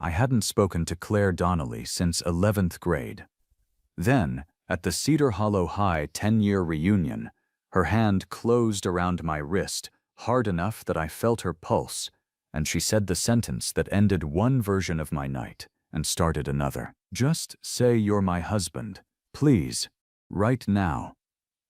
I hadn't spoken to Claire Donnelly since 11th grade. Then, at the Cedar Hollow High 10-year reunion, her hand closed around my wrist hard enough that I felt her pulse, and she said the sentence that ended one version of my night and started another. "Just say you're my husband, please, right now."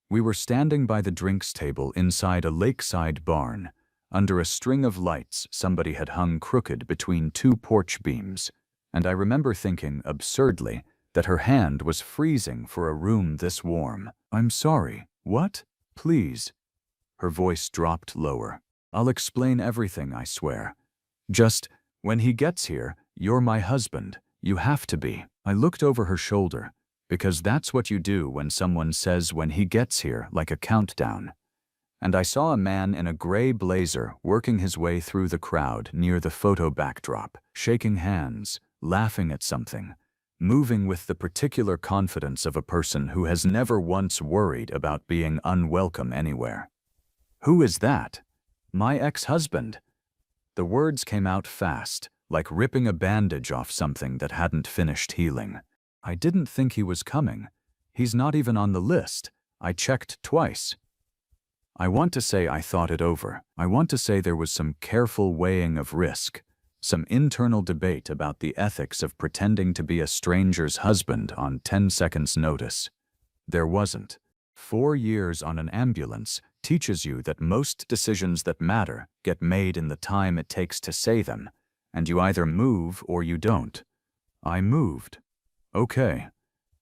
We were standing by the drinks table inside a lakeside barn, under a string of lights somebody had hung crooked between two porch beams, and I remember thinking, absurdly, that her hand was freezing for a room this warm. "I'm sorry, what? Please." Her voice dropped lower. "I'll explain everything, I swear. Just, when he gets here, you're my husband. You have to be." I looked over her shoulder, because that's what you do when someone says "when he gets here," like a countdown. And I saw a man in a gray blazer working his way through the crowd near the photo backdrop, shaking hands, laughing at something, moving with the particular confidence of a person who has never once worried about being unwelcome anywhere. "Who is that?" "My ex-husband." The words came out fast, like ripping a bandage off something that hadn't finished healing. "I didn't think he was coming. He's not even on the list. I checked twice." I want to say I thought it over. I want to say there was some careful weighing of risk, some internal debate about the ethics of pretending to be a stranger's husband on 10 seconds' notice. There wasn't. 4 years on an ambulance teaches you that most decisions that matter get made in the time it takes to say them, and you either move or you don't. I moved. Okay.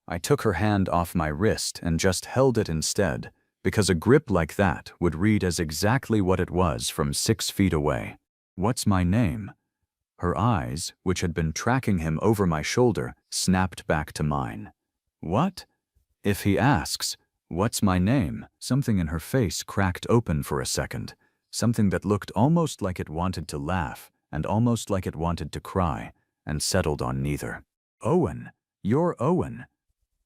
I took her hand off my wrist and just held it instead, because a grip like that would read as exactly what it was from 6 feet away. "What's my name?" Her eyes, which had been tracking him over my shoulder, snapped back to mine. "What?" "If he asks, 'What's my name?'" Something in her face cracked open for a second, something that looked almost like it wanted to laugh and almost like it wanted to cry, and settled on neither. "Owen. You're Owen."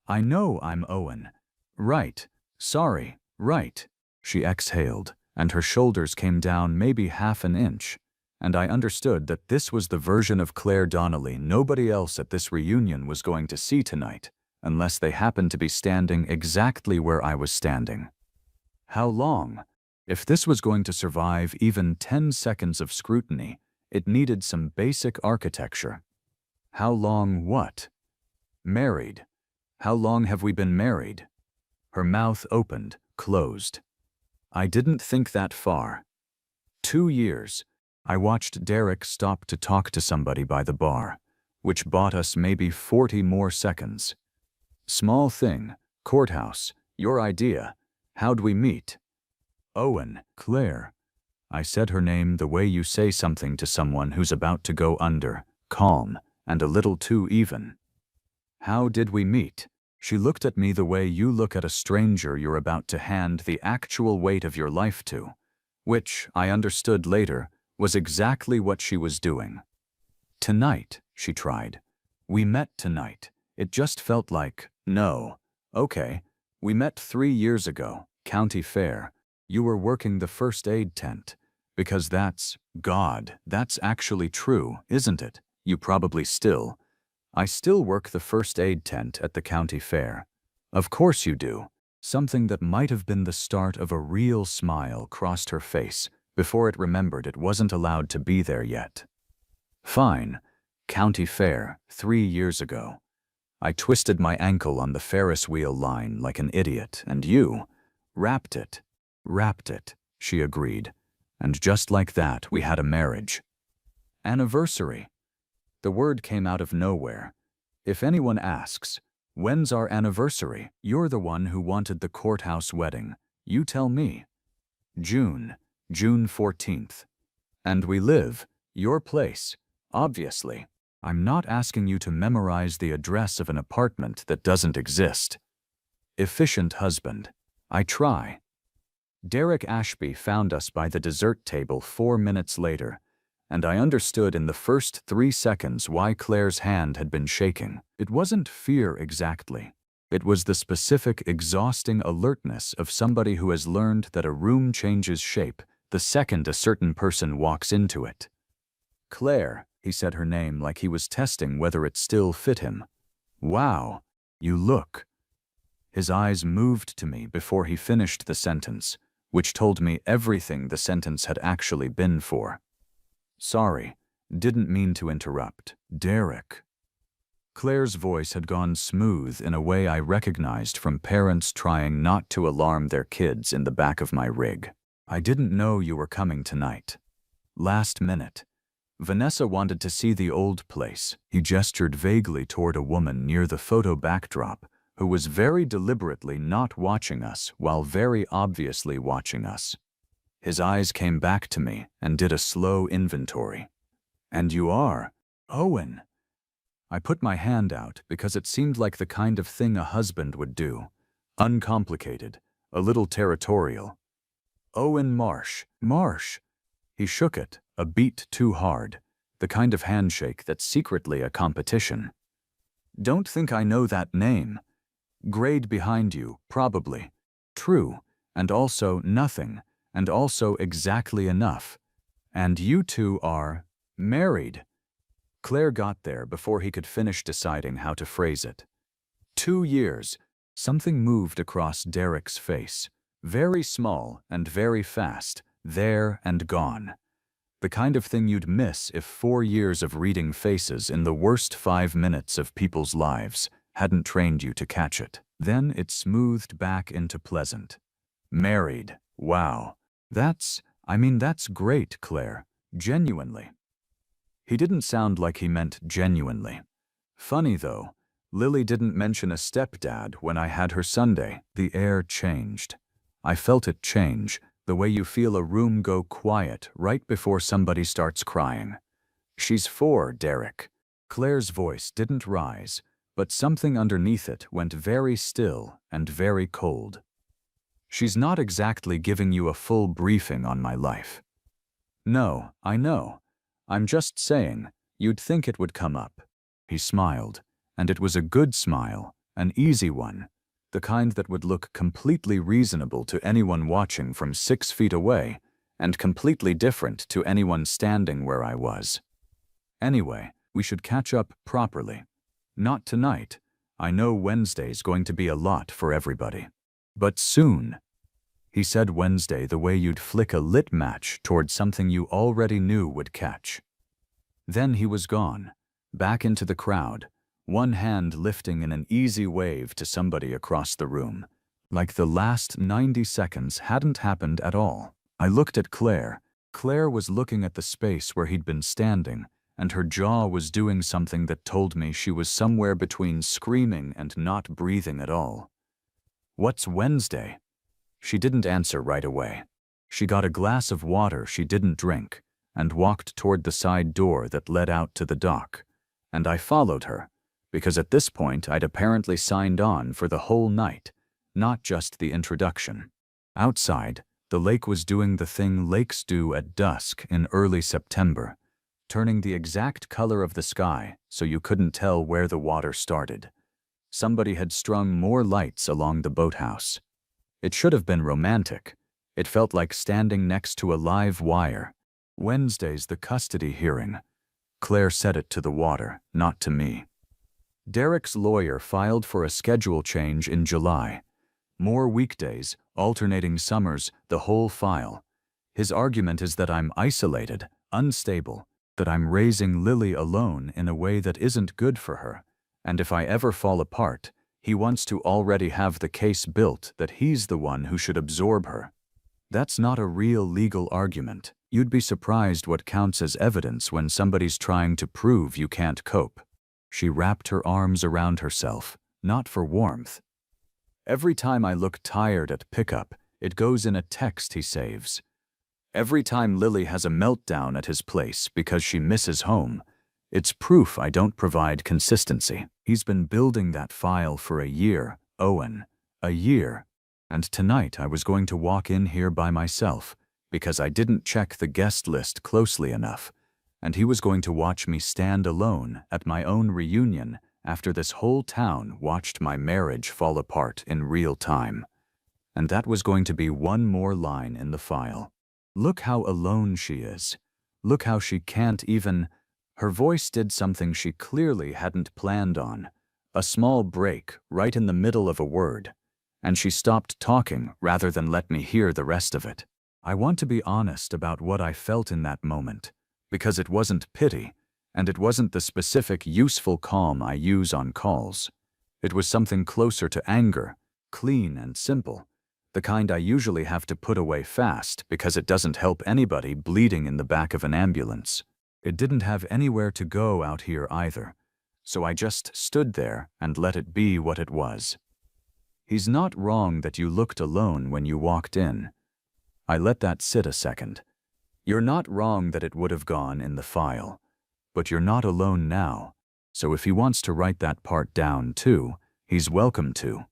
"I know I'm Owen." "Right. Sorry. Right." She exhaled, and her shoulders came down maybe half an inch, and I understood that this was the version of Claire Donnelly nobody else at this reunion was going to see tonight, unless they happened to be standing exactly where I was standing. How long? If this was going to survive even 10 seconds of scrutiny, it needed some basic architecture. How long what? Married. How long have we been married? Her mouth opened, closed. I didn't think that far. 2 years. I watched Derek stop to talk to somebody by the bar, which bought us maybe 40 more seconds. Small thing, courthouse, your idea. How'd we meet? Owen, Claire. I said her name the way you say something to someone who's about to go under, calm, and a little too even. How did we meet? She looked at me the way you look at a stranger you're about to hand the actual weight of your life to, which, I understood later, was exactly what she was doing. Tonight, she tried. We met tonight. It just felt like, no. Okay, we met 3 years ago, County Fair. You were working the first aid tent. Because that's, God, that's actually true, isn't it? You probably still. I still work the first aid tent at the county fair. Of course you do. Something that might have been the start of a real smile crossed her face before it remembered it wasn't allowed to be there yet. Fine. County fair, 3 years ago. I twisted my ankle on the Ferris wheel line like an idiot, and you wrapped it. Wrapped it, she agreed. And just like that, we had a marriage. Anniversary. The word came out of nowhere. If anyone asks, when's our anniversary? You're the one who wanted the courthouse wedding. You tell me. June 14th. And we live, your place, obviously. I'm not asking you to memorize the address of an apartment that doesn't exist. Efficient husband. I try. Derek Ashby found us by the dessert table 4 minutes later, and I understood in the first 3 seconds why Claire's hand had been shaking. It wasn't fear exactly. It was the specific, exhausting alertness of somebody who has learned that a room changes shape the second a certain person walks into it. Claire, He said her name like he was testing whether it still fit him. Wow, you look. His eyes moved to me before he finished the sentence, which told me everything the sentence had actually been for. Sorry, didn't mean to interrupt. Derek. Claire's voice had gone smooth in a way I recognized from parents trying not to alarm their kids in the back of my rig. I didn't know you were coming tonight. Last minute. Vanessa wanted to see the old place. He gestured vaguely toward a woman near the photo backdrop who was very deliberately not watching us while very obviously watching us. His eyes came back to me and did a slow inventory. And you are Owen. I put my hand out because it seemed like the kind of thing a husband would do. Uncomplicated, a little territorial. Owen Marsh. Marsh. He shook it, a beat too hard, the kind of handshake that's secretly a competition. Don't think I know that name. Grade behind you, probably. True, and also nothing, and also exactly enough. And you two are married. Claire got there before he could finish deciding how to phrase it. 2 years. Something moved across Derek's face. Very small and very fast, there and gone. The kind of thing you'd miss if 4 years of reading faces in the worst 5 minutes of people's lives hadn't trained you to catch it. Then it smoothed back into pleasant. Married. Wow. That's great, Claire. Genuinely. He didn't sound like he meant genuinely. Funny though, Lily didn't mention a stepdad when I had her Sunday. The air changed. I felt it change, the way you feel a room go quiet right before somebody starts crying. She's 4, Derek. Claire's voice didn't rise, but something underneath it went very still and very cold. She's not exactly giving you a full briefing on my life. No, I know. I'm just saying, you'd think it would come up. He smiled, and it was a good smile, an easy one, the kind that would look completely reasonable to anyone watching from 6 feet away, and completely different to anyone standing where I was. Anyway, we should catch up properly. Not tonight. I know Wednesday's going to be a lot for everybody. But soon. He said Wednesday the way you'd flick a lit match toward something you already knew would catch. Then he was gone, back into the crowd, one hand lifting in an easy wave to somebody across the room, like the last 90 seconds hadn't happened at all. I looked at Claire. Claire was looking at the space where he'd been standing, and her jaw was doing something that told me she was somewhere between screaming and not breathing at all. What's Wednesday? She didn't answer right away. She got a glass of water she didn't drink and walked toward the side door that led out to the dock, and I followed her, because at this point I'd apparently signed on for the whole night, not just the introduction. Outside, the lake was doing the thing lakes do at dusk in early September, turning the exact color of the sky so you couldn't tell where the water started. Somebody had strung more lights along the boathouse. It should have been romantic. It felt like standing next to a live wire. Wednesday's the custody hearing. Claire said it to the water, not to me. Derek's lawyer filed for a schedule change in July. More weekdays, alternating summers, the whole file. His argument is that I'm isolated, unstable, that I'm raising Lily alone in a way that isn't good for her, and if I ever fall apart, he wants to already have the case built that he's the one who should absorb her. That's not a real legal argument. You'd be surprised what counts as evidence when somebody's trying to prove you can't cope. She wrapped her arms around herself, not for warmth. Every time I look tired at pickup, it goes in a text he saves. Every time Lily has a meltdown at his place because she misses home, it's proof I don't provide consistency. He's been building that file for a year, Owen. A year. And tonight I was going to walk in here by myself because I didn't check the guest list closely enough, and he was going to watch me stand alone at my own reunion after this whole town watched my marriage fall apart in real time. And that was going to be one more line in the file. Look how alone she is. Look how she can't even... Her voice did something she clearly hadn't planned on, a small break right in the middle of a word, and she stopped talking rather than let me hear the rest of it. I want to be honest about what I felt in that moment, because it wasn't pity, and it wasn't the specific useful calm I use on calls. It was something closer to anger, clean and simple, the kind I usually have to put away fast because it doesn't help anybody bleeding in the back of an ambulance. It didn't have anywhere to go out here either, so I just stood there and let it be what it was. He's not wrong that you looked alone when you walked in. I let that sit a second. You're not wrong that it would have gone in the file, but you're not alone now, so if he wants to write that part down too, he's welcome to.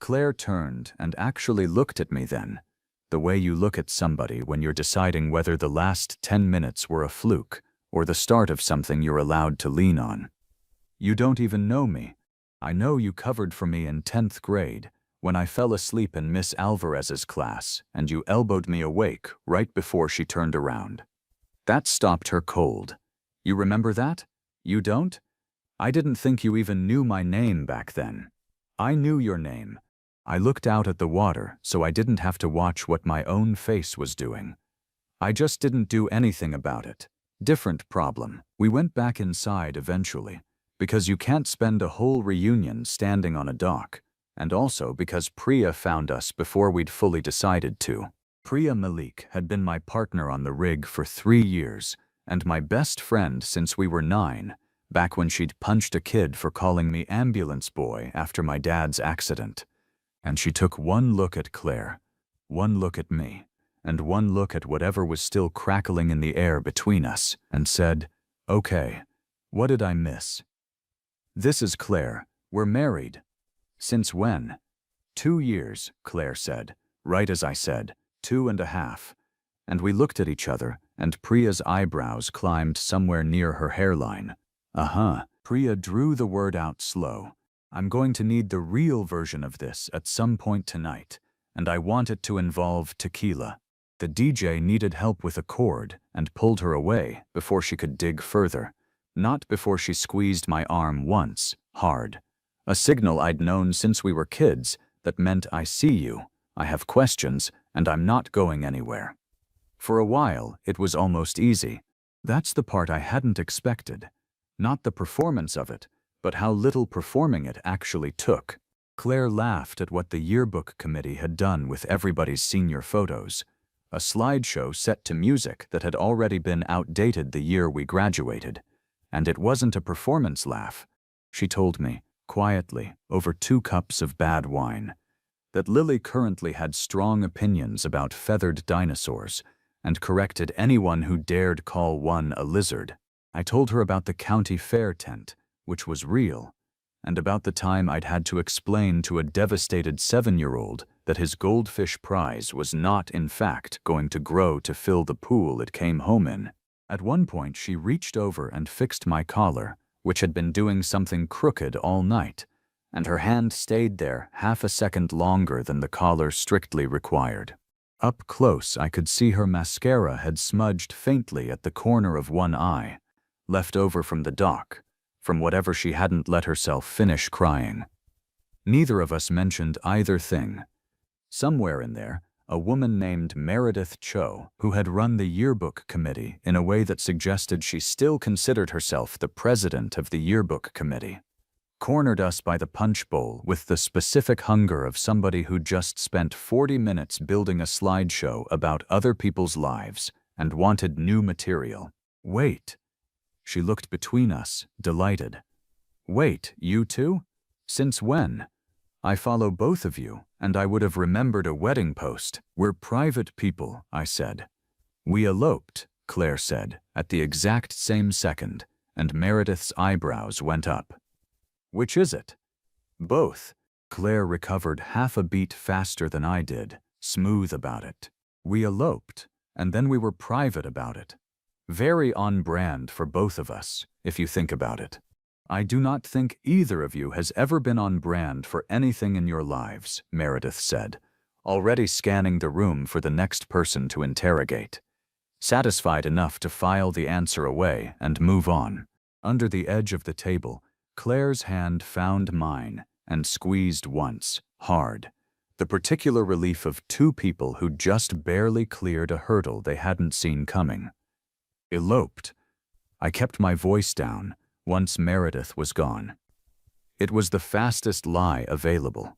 Claire turned and actually looked at me then, the way you look at somebody when you're deciding whether the last 10 minutes were a fluke or the start of something you're allowed to lean on. You don't even know me. I know you covered for me in 10th grade when I fell asleep in Miss Alvarez's class and you elbowed me awake right before she turned around. That stopped her cold. You remember that? You don't? I didn't think you even knew my name back then. I knew your name. I looked out at the water so I didn't have to watch what my own face was doing. I just didn't do anything about it. Different problem. We went back inside eventually, because you can't spend a whole reunion standing on a dock, and also because Priya found us before we'd fully decided to. Priya Malik had been my partner on the rig for 3 years, and my best friend since we were 9, back when she'd punched a kid for calling me ambulance boy after my dad's accident. And she took one look at Claire, one look at me, and one look at whatever was still crackling in the air between us, and said, "Okay, what did I miss?" "This is Claire. We're married." "Since when?" 2 years, Claire said, right as I said, 2.5. And we looked at each other, and Priya's eyebrows climbed somewhere near her hairline. Priya drew the word out slow. "I'm going to need the real version of this at some point tonight, and I want it to involve tequila." The DJ needed help with a chord and pulled her away before she could dig further, not before she squeezed my arm once, hard. A signal I'd known since we were kids that meant I see you, I have questions, and I'm not going anywhere. For a while, it was almost easy. That's the part I hadn't expected. Not the performance of it, but how little performing it actually took. Claire laughed at what the yearbook committee had done with everybody's senior photos. A slideshow set to music that had already been outdated the year we graduated. And it wasn't a performance laugh. She told me, quietly, over 2 cups of bad wine, that Lily currently had strong opinions about feathered dinosaurs and corrected anyone who dared call one a lizard. I told her about the county fair tent, which was real, and about the time I'd had to explain to a devastated 7-year-old that his goldfish prize was not, in fact, going to grow to fill the pool it came home in. At one point, she reached over and fixed my collar, which had been doing something crooked all night, and her hand stayed there half a second longer than the collar strictly required. Up close, I could see her mascara had smudged faintly at the corner of one eye, left over from the dock, from whatever she hadn't let herself finish crying. Neither of us mentioned either thing. Somewhere in there, a woman named Meredith Cho, who had run the yearbook committee in a way that suggested she still considered herself the president of the yearbook committee, cornered us by the punch bowl with the specific hunger of somebody who'd just spent 40 minutes building a slideshow about other people's lives and wanted new material. "Wait." She looked between us, delighted. "Wait, you two? Since when? I follow both of you, and I would have remembered a wedding post." "We're private people," I said. "We eloped," Claire said, at the exact same second, and Meredith's eyebrows went up. "Which is it?" "Both." Claire recovered half a beat faster than I did, smooth about it. "We eloped, and then we were private about it. Very on brand for both of us, if you think about it." "I do not think either of you has ever been on brand for anything in your lives," Meredith said, already scanning the room for the next person to interrogate. satisfied enough to file the answer away and move on. Under the edge of the table, Claire's hand found mine and squeezed once, hard. The particular relief of two people who just barely cleared a hurdle they hadn't seen coming. Eloped. I kept my voice down once Meredith was gone. It was the fastest lie available.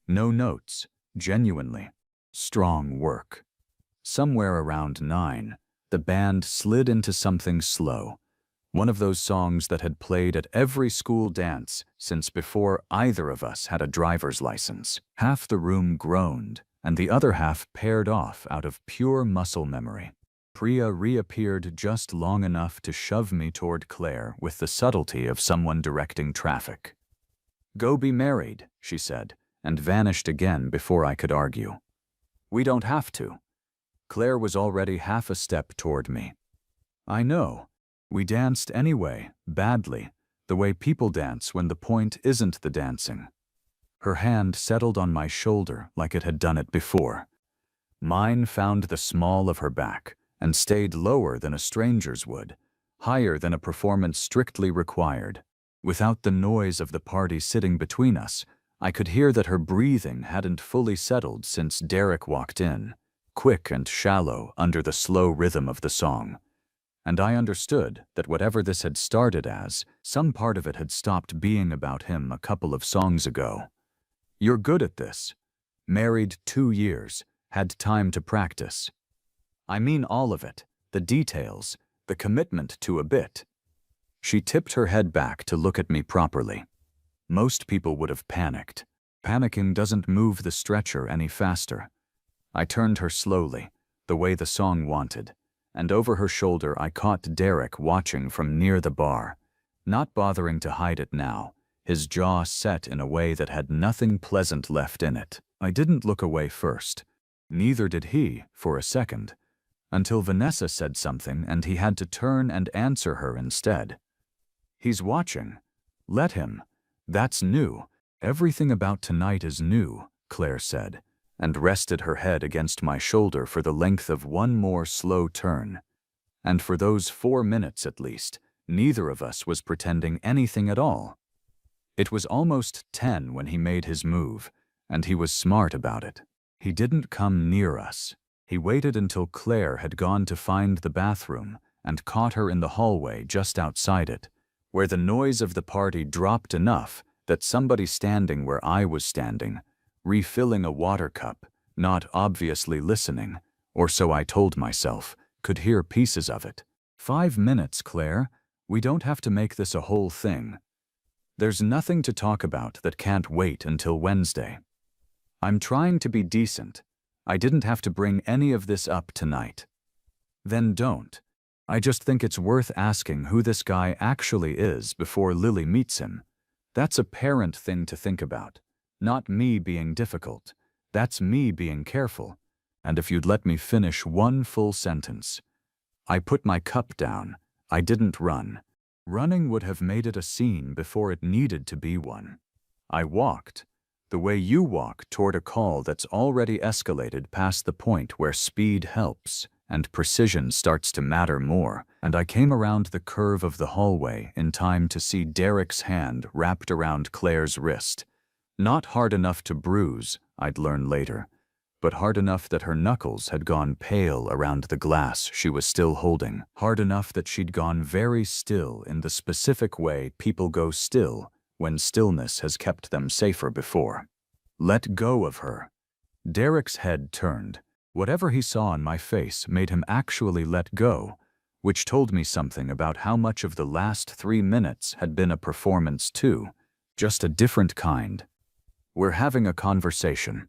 No notes, genuinely. Strong work. Somewhere around 9, the band slid into something slow. One of those songs that had played at every school dance since before either of us had a driver's license. Half the room groaned, and the other half paired off out of pure muscle memory. Priya reappeared just long enough to shove me toward Claire with the subtlety of someone directing traffic. "Go be married," she said, and vanished again before I could argue. "We don't have to." Claire was already half a step toward me. "I know. We danced anyway, badly, the way people dance when the point isn't the dancing." Her hand settled on my shoulder like it had done it before. Mine found the small of her back and stayed lower than a stranger's would, higher than a performance strictly required. Without the noise of the party sitting between us, I could hear that her breathing hadn't fully settled since Derek walked in, quick and shallow under the slow rhythm of the song. And I understood that whatever this had started as, some part of it had stopped being about him a couple of songs ago. "You're good at this. Married 2 years, had time to practice." "I mean all of it, the details, the commitment to a bit." She tipped her head back to look at me properly. Most people would have panicked. Panicking doesn't move the stretcher any faster. I turned her slowly, the way the song wanted, and over her shoulder I caught Derek watching from near the bar, not bothering to hide it now, his jaw set in a way that had nothing pleasant left in it. I didn't look away first. Neither did he, for a second, until Vanessa said something and he had to turn and answer her instead. "He's watching. Let him. That's new. Everything about tonight is new," Claire said, and rested her head against my shoulder for the length of one more slow turn. And for those 4 minutes at least, neither of us was pretending anything at all. It was almost 10 when he made his move, and he was smart about it. He didn't come near us. He waited until Claire had gone to find the bathroom and caught her in the hallway just outside it, where the noise of the party dropped enough that somebody standing where I was standing, refilling a water cup, not obviously listening, or so I told myself, could hear pieces of it. 5 minutes, Claire. We don't have to make this a whole thing. There's nothing to talk about that can't wait until Wednesday. I'm trying to be decent. I didn't have to bring any of this up tonight. Then don't. I just think it's worth asking who this guy actually is before Lily meets him. That's a parent thing to think about. Not me being difficult. That's me being careful. And if you'd let me finish one full sentence. I put my cup down. I didn't run. Running would have made it a scene before it needed to be one. I walked, the way you walk toward a call that's already escalated past the point where speed helps and precision starts to matter more, and I came around the curve of the hallway in time to see Derek's hand wrapped around Claire's wrist. Not hard enough to bruise, I'd learn later, but hard enough that her knuckles had gone pale around the glass she was still holding, hard enough that she'd gone very still in the specific way people go still when stillness has kept them safer before. Let go of her. Derek's head turned. Whatever he saw on my face made him actually let go, which told me something about how much of the last 3 minutes had been a performance too, just a different kind. We're having a conversation.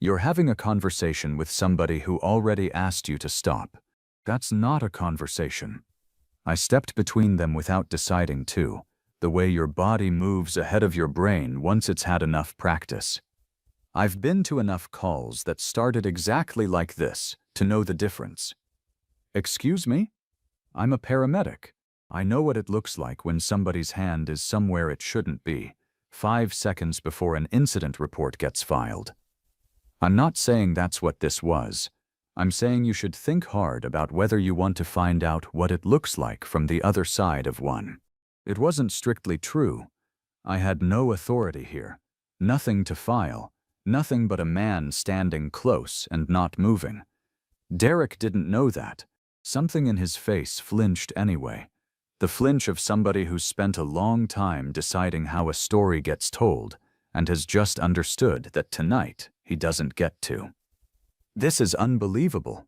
You're having a conversation with somebody who already asked you to stop. That's not a conversation. I stepped between them without deciding to, the way your body moves ahead of your brain once it's had enough practice. I've been to enough calls that started exactly like this to know the difference. Excuse me? I'm a paramedic. I know what it looks like when somebody's hand is somewhere it shouldn't be, 5 seconds before an incident report gets filed. I'm not saying that's what this was. I'm saying you should think hard about whether you want to find out what it looks like from the other side of one. It wasn't strictly true. I had no authority here. Nothing to file. Nothing but a man standing close and not moving. Derek didn't know that. Something in his face flinched anyway. The flinch of somebody who's spent a long time deciding how a story gets told and has just understood that tonight he doesn't get to. This is unbelievable.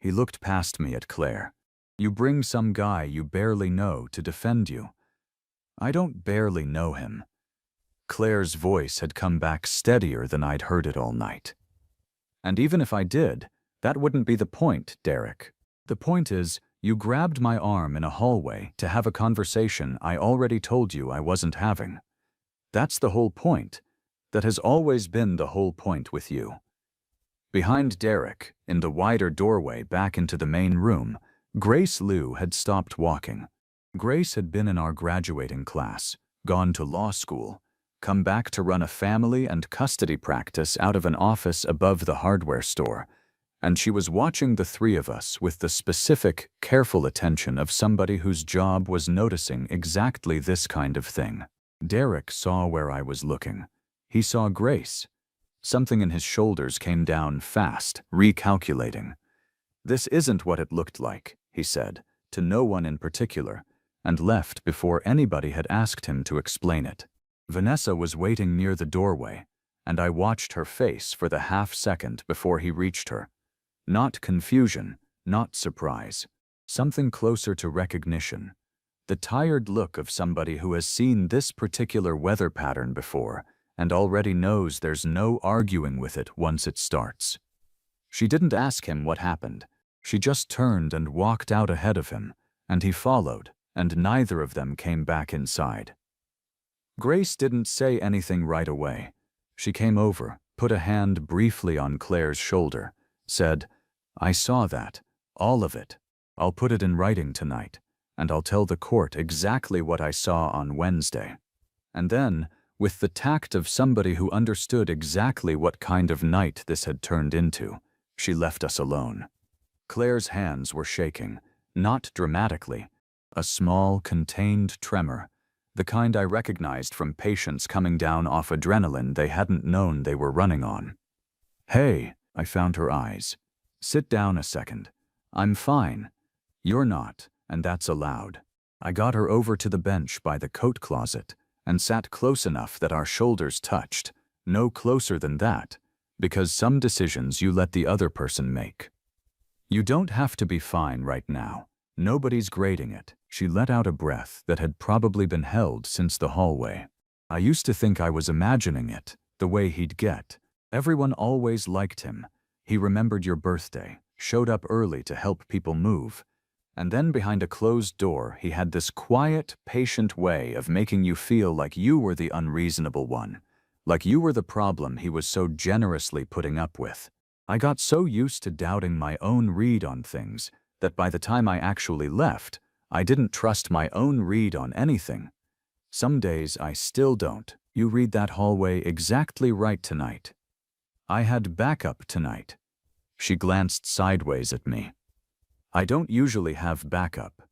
He looked past me at Claire. You bring some guy you barely know to defend you. I don't barely know him. Claire's voice had come back steadier than I'd heard it all night. And even if I did, that wouldn't be the point, Derek. The point is, you grabbed my arm in a hallway to have a conversation I already told you I wasn't having. That's the whole point. That has always been the whole point with you. Behind Derek, in the wider doorway back into the main room, Grace Liu had stopped walking. Grace had been in our graduating class, gone to law school, come back to run a family and custody practice out of an office above the hardware store, and she was watching the three of us with the specific, careful attention of somebody whose job was noticing exactly this kind of thing. Derek saw where I was looking. He saw Grace. Something in his shoulders came down fast, recalculating. This isn't what it looked like, he said, to no one in particular, and left before anybody had asked him to explain it. Vanessa was waiting near the doorway, and I watched her face for the half-second before he reached her. Not confusion, not surprise. Something closer to recognition. The tired look of somebody who has seen this particular weather pattern before and already knows there's no arguing with it once it starts. She didn't ask him what happened. She just turned and walked out ahead of him, and he followed, and neither of them came back inside. Grace didn't say anything right away. She came over, put a hand briefly on Claire's shoulder, said, "I saw that, all of it. I'll put it in writing tonight, and I'll tell the court exactly what I saw on Wednesday." And then, with the tact of somebody who understood exactly what kind of night this had turned into, she left us alone. Claire's hands were shaking, not dramatically, a small, contained tremor, the kind I recognized from patients coming down off adrenaline they hadn't known they were running on. "Hey," I found her eyes. "Sit down a second. I'm fine. You're not, and that's allowed." I got her over to the bench by the coat closet and sat close enough that our shoulders touched, no closer than that, because some decisions you let the other person make. "You don't have to be fine right now. Nobody's grading it." She let out a breath that had probably been held since the hallway. "I used to think I was imagining it, the way he'd get. Everyone always liked him. He remembered your birthday, showed up early to help people move. And then behind a closed door, he had this quiet, patient way of making you feel like you were the unreasonable one, like you were the problem he was so generously putting up with. I got so used to doubting my own read on things that by the time I actually left, I didn't trust my own read on anything. Some days I still don't. You read that hallway exactly right tonight. I had backup tonight." She glanced sideways at me. "I don't usually have backup.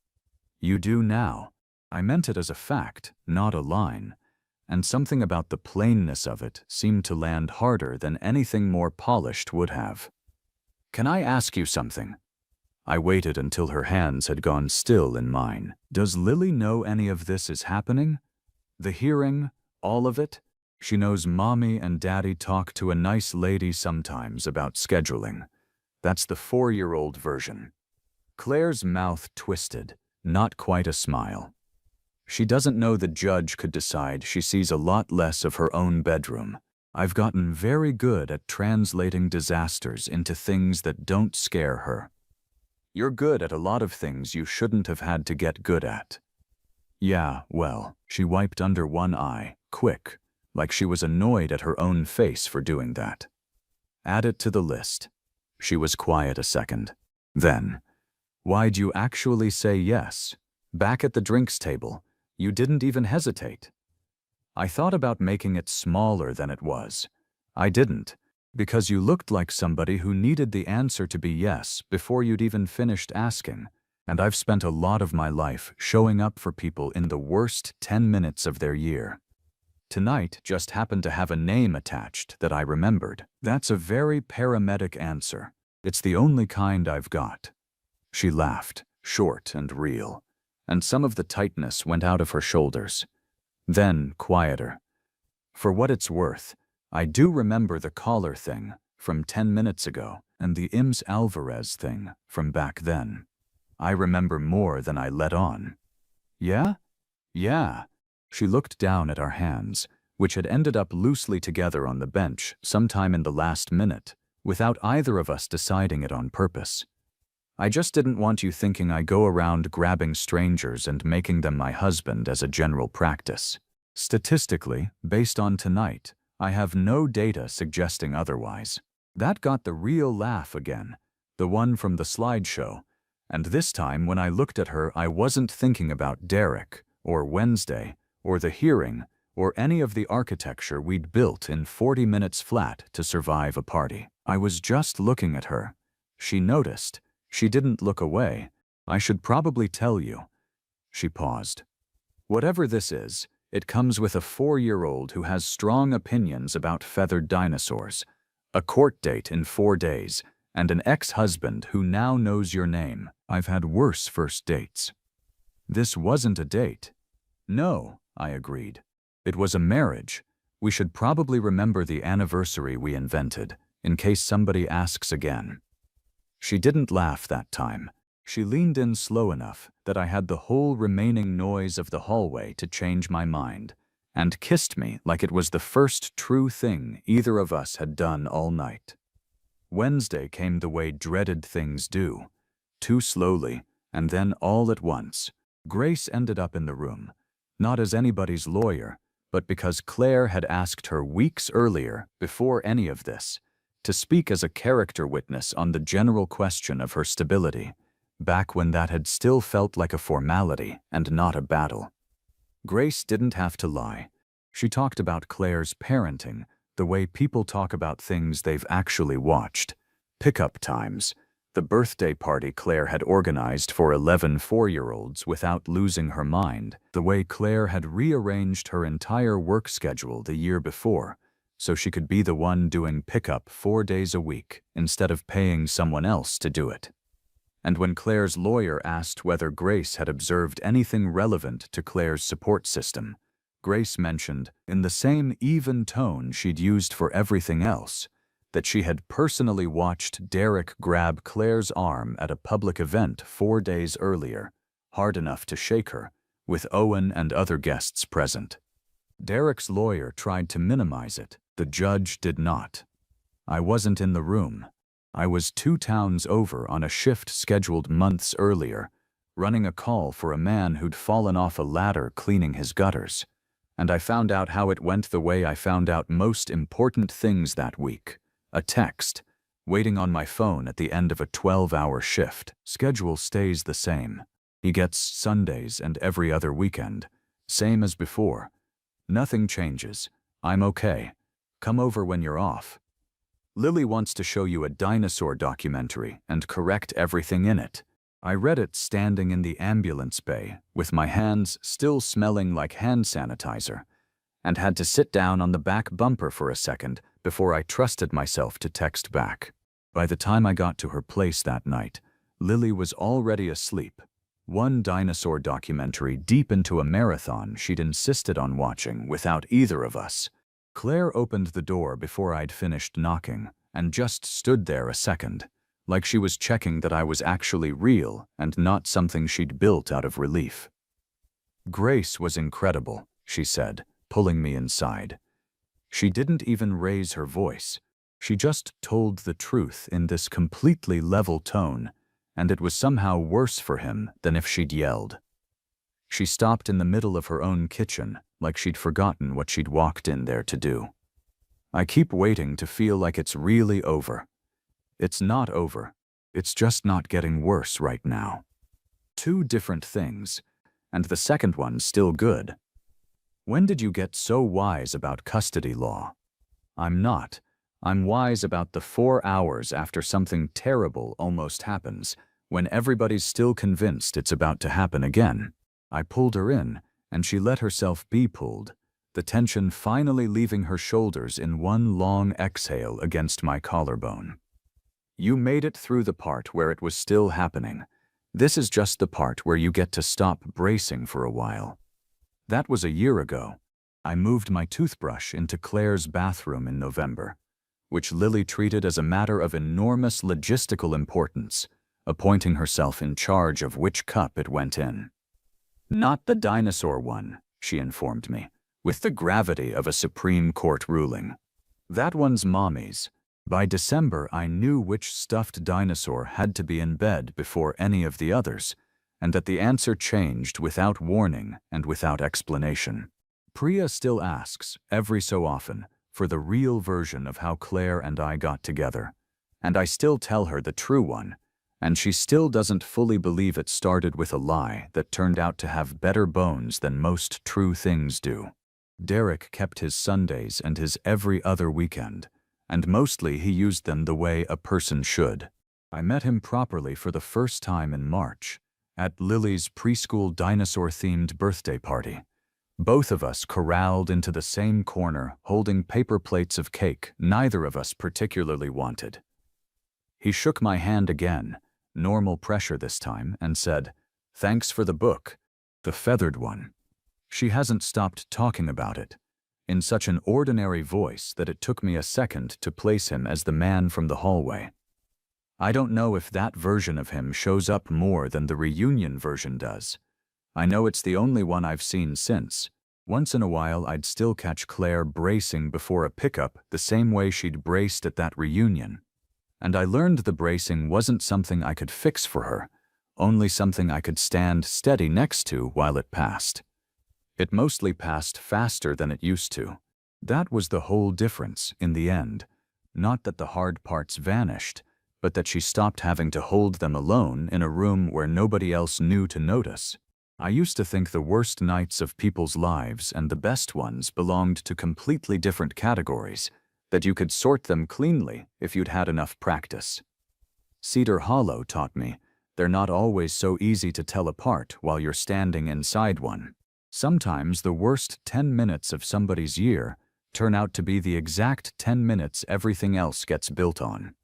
You do now." I meant it as a fact, not a line, and something about the plainness of it seemed to land harder than anything more polished would have. "Can I ask you something?" I waited until her hands had gone still in mine. "Does Lily know any of this is happening? The hearing, all of it? She knows Mommy and Daddy talk to a nice lady sometimes about scheduling. That's the 4-year-old version." Claire's mouth twisted, not quite a smile. "She doesn't know the judge could decide she sees a lot less of her own bedroom. I've gotten very good at translating disasters into things that don't scare her. You're good at a lot of things you shouldn't have had to get good at." "Yeah, well," she wiped under one eye, quick, like she was annoyed at her own face for doing that. "Add it to the list." She was quiet a second. Then, "Why'd you actually say yes? Back at the drinks table, you didn't even hesitate." "I thought about making it smaller than it was. I didn't. Because you looked like somebody who needed the answer to be yes before you'd even finished asking. And I've spent a lot of my life showing up for people in the worst 10 minutes of their year. Tonight just happened to have a name attached that I remembered. That's a very paramedic answer. It's the only kind I've got." She laughed, short and real, and some of the tightness went out of her shoulders. Then, quieter. "For what it's worth, I do remember the collar thing from 10 minutes ago and the Ims Alvarez thing from back then. I remember more than I let on." "Yeah? Yeah." She looked down at our hands, which had ended up loosely together on the bench sometime in the last minute, without either of us deciding it on purpose. "I just didn't want you thinking I go around grabbing strangers and making them my husband as a general practice. Statistically, based on tonight, I have no data suggesting otherwise." That got the real laugh again, the one from the slideshow, and this time when I looked at her I wasn't thinking about Derek, or Wednesday, or the hearing, or any of the architecture we'd built in 40 minutes flat to survive a party. I was just looking at her. She noticed. She didn't look away. "I should probably tell you." She paused. "Whatever this is, it comes with a 4-year-old who has strong opinions about feathered dinosaurs, a court date in 4 days, and an ex-husband who now knows your name. I've had worse first dates." "This wasn't a date." "No," I agreed. "It was a marriage. We should probably remember the anniversary we invented, in case somebody asks again." She didn't laugh that time. She leaned in slow enough that I had the whole remaining noise of the hallway to change my mind, and kissed me like it was the first true thing either of us had done all night. Wednesday came the way dreaded things do. Too slowly, and then all at once. Grace ended up in the room, not as anybody's lawyer, but because Claire had asked her weeks earlier, before any of this, to speak as a character witness on the general question of her stability, back when that had still felt like a formality and not a battle. Grace didn't have to lie. She talked about Claire's parenting, the way people talk about things they've actually watched. Pickup times, the birthday party Claire had organized for 11 4-year-olds without losing her mind, the way Claire had rearranged her entire work schedule the year before, so she could be the one doing pickup 4 days a week instead of paying someone else to do it. And when Claire's lawyer asked whether Grace had observed anything relevant to Claire's support system, Grace mentioned, in the same even tone she'd used for everything else, that she had personally watched Derek grab Claire's arm at a public event 4 days earlier, hard enough to shake her, with Owen and other guests present. Derek's lawyer tried to minimize it. The judge did not. I wasn't in the room. I was 2 towns over on a shift scheduled months earlier, running a call for a man who'd fallen off a ladder cleaning his gutters. And I found out how it went the way I found out most important things that week. A text, waiting on my phone at the end of a 12-hour shift. Schedule stays the same. He gets Sundays and every other weekend. Same as before. Nothing changes. I'm okay. Come over when you're off. Lily wants to show you a dinosaur documentary and correct everything in it. I read it standing in the ambulance bay, with my hands still smelling like hand sanitizer, and had to sit down on the back bumper for a second before I trusted myself to text back. By the time I got to her place that night, Lily was already asleep. One dinosaur documentary deep into a marathon she'd insisted on watching without either of us. Claire opened the door before I'd finished knocking and just stood there a second, like she was checking that I was actually real and not something she'd built out of relief. "Grace was incredible," she said, pulling me inside. She didn't even raise her voice. She just told the truth in this completely level tone, and it was somehow worse for him than if she'd yelled. She stopped in the middle of her own kitchen, like she'd forgotten what she'd walked in there to do. I keep waiting to feel like it's really over. It's not over. It's just not getting worse right now. 2 different things, and the second one's still good. When did you get so wise about custody law? I'm not. I'm wise about the 4 hours after something terrible almost happens, when everybody's still convinced it's about to happen again. I pulled her in, and she let herself be pulled, the tension finally leaving her shoulders in one long exhale against my collarbone. You made it through the part where it was still happening. This is just the part where you get to stop bracing for a while. That was a year ago. I moved my toothbrush into Claire's bathroom in November, which Lily treated as a matter of enormous logistical importance, appointing herself in charge of which cup it went in. Not the dinosaur one, she informed me, with the gravity of a Supreme Court ruling. That one's Mommy's. By December, I knew which stuffed dinosaur had to be in bed before any of the others, and that the answer changed without warning and without explanation. Priya still asks, every so often, for the real version of how Claire and I got together, and I still tell her the true one, and she still doesn't fully believe it started with a lie that turned out to have better bones than most true things do. Derek kept his Sundays and his every other weekend, and mostly he used them the way a person should. I met him properly for the first time in March, at Lily's preschool dinosaur-themed birthday party. Both of us corralled into the same corner, holding paper plates of cake neither of us particularly wanted. He shook my hand again, normal pressure this time, and said, "Thanks for the book, the feathered one." She hasn't stopped talking about it, in such an ordinary voice that it took me a second to place him as the man from the hallway. I don't know if that version of him shows up more than the reunion version does. I know it's the only one I've seen since. Once in a while I'd still catch Claire bracing before a pickup the same way she'd braced at that reunion. And I learned the bracing wasn't something I could fix for her, only something I could stand steady next to while it passed. It mostly passed faster than it used to. That was the whole difference in the end. Not that the hard parts vanished, but that she stopped having to hold them alone in a room where nobody else knew to notice. I used to think the worst nights of people's lives and the best ones belonged to completely different categories, that you could sort them cleanly if you'd had enough practice. Cedar Hollow taught me they're not always so easy to tell apart while you're standing inside one. Sometimes the worst 10 minutes of somebody's year turn out to be the exact 10 minutes everything else gets built on.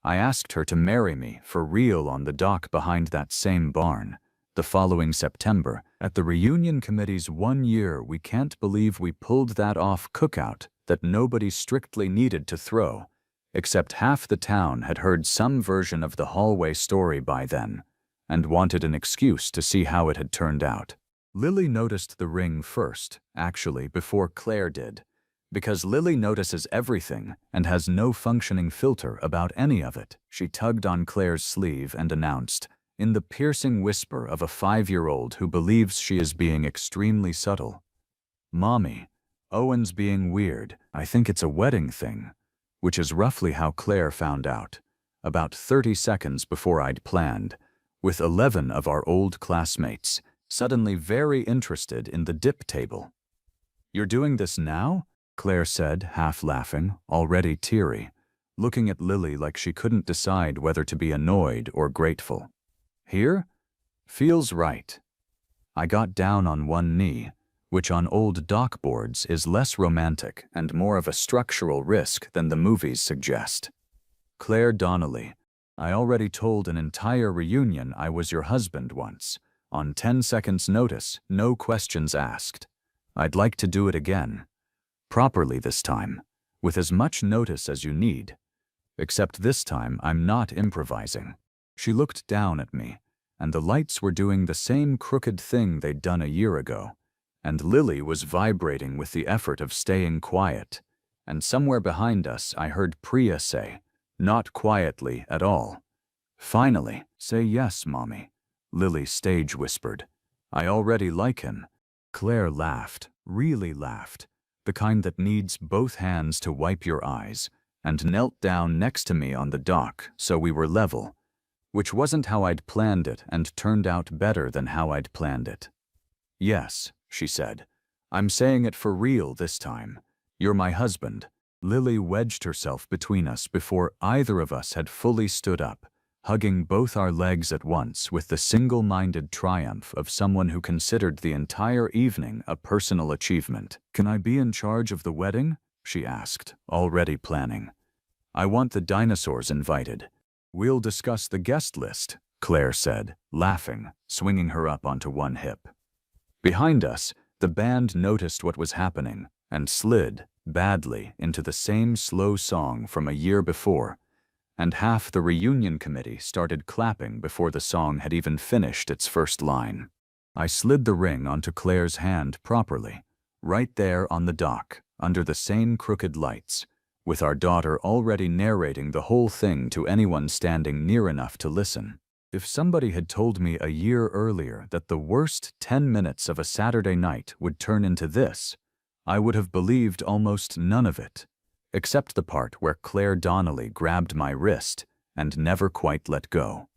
I asked her to marry me for real on the dock behind that same barn. The following September, at the reunion committee's 1 year, we can't believe we pulled that off cookout that nobody strictly needed to throw, except half the town had heard some version of the hallway story by then, and wanted an excuse to see how it had turned out. Lily noticed the ring first, actually, before Claire did, because Lily notices everything and has no functioning filter about any of it. She tugged on Claire's sleeve and announced, in the piercing whisper of a 5-year-old who believes she is being extremely subtle, "Mommy, Owen's being weird. I think it's a wedding thing," which is roughly how Claire found out, about 30 seconds before I'd planned, with 11 of our old classmates suddenly very interested in the dip table. "You're doing this now?" Claire said, half laughing, already teary, looking at Lily like she couldn't decide whether to be annoyed or grateful. "Here? Feels right." I got down on one knee, which on old dock boards is less romantic and more of a structural risk than the movies suggest. "Claire Donnelly, I already told an entire reunion I was your husband once, on 10 seconds notice, no questions asked. I'd like to do it again. Properly this time, with as much notice as you need. Except this time I'm not improvising." She looked down at me, and the lights were doing the same crooked thing they'd done a year ago, and Lily was vibrating with the effort of staying quiet, and somewhere behind us I heard Priya say, not quietly at all, "Finally, say yes, Mommy," Lily stage whispered. "I already like him." Claire laughed, really laughed, the kind that needs both hands to wipe your eyes, and knelt down next to me on the dock so we were level, which wasn't how I'd planned it and turned out better than how I'd planned it. "Yes," she said. "I'm saying it for real this time. You're my husband." Lily wedged herself between us before either of us had fully stood up, hugging both our legs at once with the single-minded triumph of someone who considered the entire evening a personal achievement. "Can I be in charge of the wedding?" she asked, already planning. "I want the dinosaurs invited." "We'll discuss the guest list," Claire said, laughing, swinging her up onto one hip. Behind us, the band noticed what was happening and slid, badly, into the same slow song from a year before, and half the reunion committee started clapping before the song had even finished its first line. I slid the ring onto Claire's hand properly, right there on the dock, under the same crooked lights, with our daughter already narrating the whole thing to anyone standing near enough to listen. If somebody had told me a year earlier that the worst 10 minutes of a Saturday night would turn into this, I would have believed almost none of it, except the part where Claire Donnelly grabbed my wrist and never quite let go.